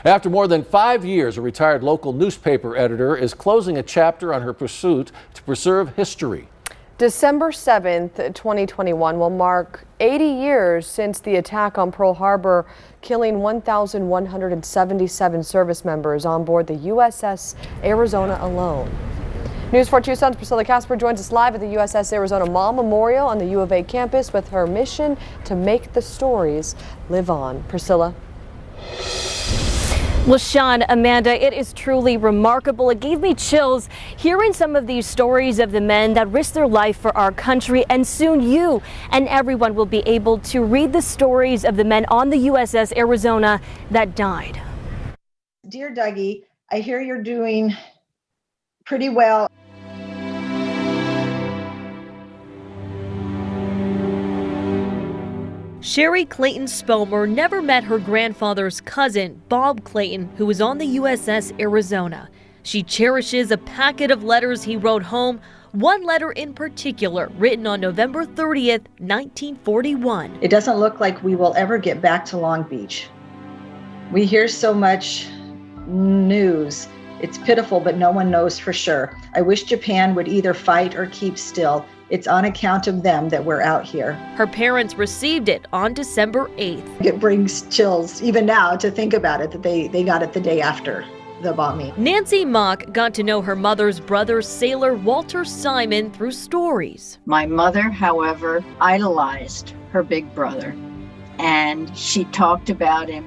After more than 5 years, a retired local newspaper editor is closing a chapter on her pursuit to preserve history. December 7th, 2021 will mark 80 years since the attack on Pearl Harbor, killing 1,177 service members on board the USS Arizona alone. News 4 Tucson's Priscilla Casper joins us live at the USS Arizona Mall Memorial on the U of A campus with her mission to make the stories live on. Priscilla. Well, Sean, Amanda, it is truly remarkable. It gave me chills hearing some of these stories of the men that risked their life for our country. And soon you and everyone will be able to read the stories of the men on the USS Arizona that died. Dear Dougie, I hear you're doing pretty well. Sherry Clayton Spelmer never met her grandfather's cousin, Bob Clayton, who was on the USS Arizona. She cherishes a packet of letters he wrote home, one letter in particular written on November 30th, 1941. It doesn't look like we will ever get back to Long Beach. We hear so much news. It's pitiful, but no one knows for sure. I wish Japan would either fight or keep still. It's on account of them that we're out here. Her parents received it on December 8th. It brings chills even now to think about it, that they got it the day after the bombing. Nancy Mock got to know her mother's brother, sailor Walter Simon, through stories. My mother, however, idolized her big brother, and she talked about him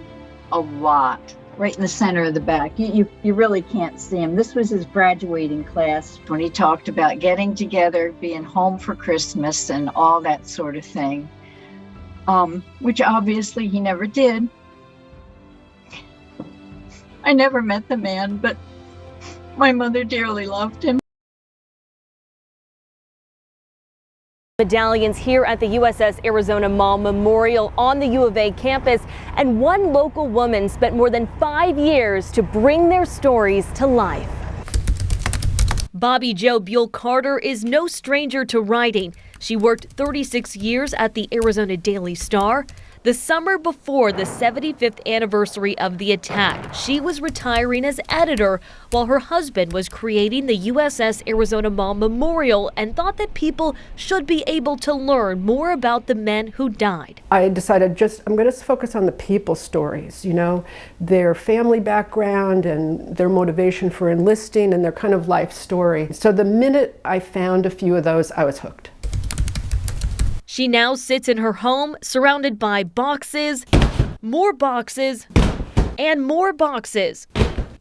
a lot. Right in the center of the back. You really can't see him. This was his graduating class when he talked about getting together, being home for Christmas and all that sort of thing, which obviously he never did. I never met the man, but my mother dearly loved him. Medallions here at the USS Arizona Mall Memorial on the U of A campus, and one local woman spent more than 5 years to bring their stories to life. Bobby Jo Buell Carter is no stranger to writing. She worked 36 years at the Arizona Daily Star. The summer before the 75th anniversary of the attack, she was retiring as editor while her husband was creating the USS Arizona Mall Memorial and thought that people should be able to learn more about the men who died. I decided I'm going to focus on the people stories, their family background and their motivation for enlisting and their kind of life story. So the minute I found a few of those, I was hooked. She now sits in her home surrounded by boxes, more boxes, and more boxes,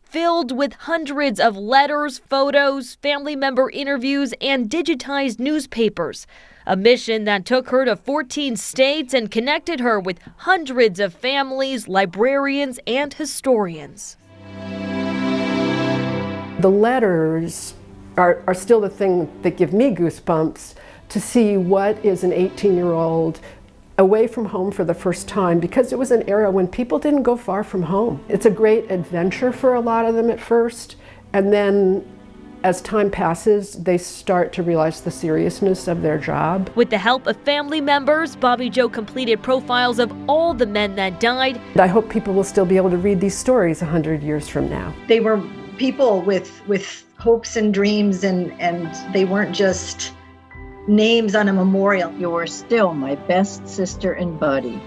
filled with hundreds of letters, photos, family member interviews, and digitized newspapers. A mission that took her to 14 states and connected her with hundreds of families, librarians, and historians. The letters are still the thing that give me goosebumps, to see what is an 18-year-old away from home for the first time, because it was an era when people didn't go far from home. It's a great adventure for a lot of them at first, and then as time passes, they start to realize the seriousness of their job. With the help of family members, Bobby Jo completed profiles of all the men that died. I hope people will still be able to read these stories 100 years from now. They were people with hopes and dreams, and they weren't just names on a memorial. You're still my best sister and buddy.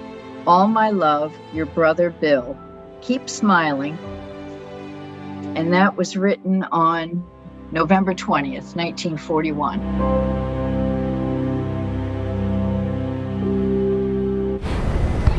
All my love, your brother Bill. Keep smiling. And that was written on November 20th, 1941.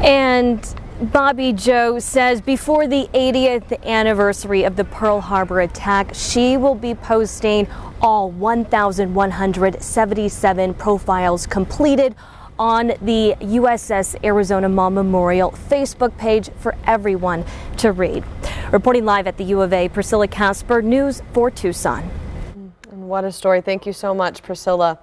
And Bobby Jo says before the 80th anniversary of the Pearl Harbor attack, she will be posting all 1,177 profiles completed on the USS Arizona Mall Memorial Facebook page for everyone to read. Reporting live at the U of A, Priscilla Casper, News 4 Tucson. And what a story. Thank you so much, Priscilla.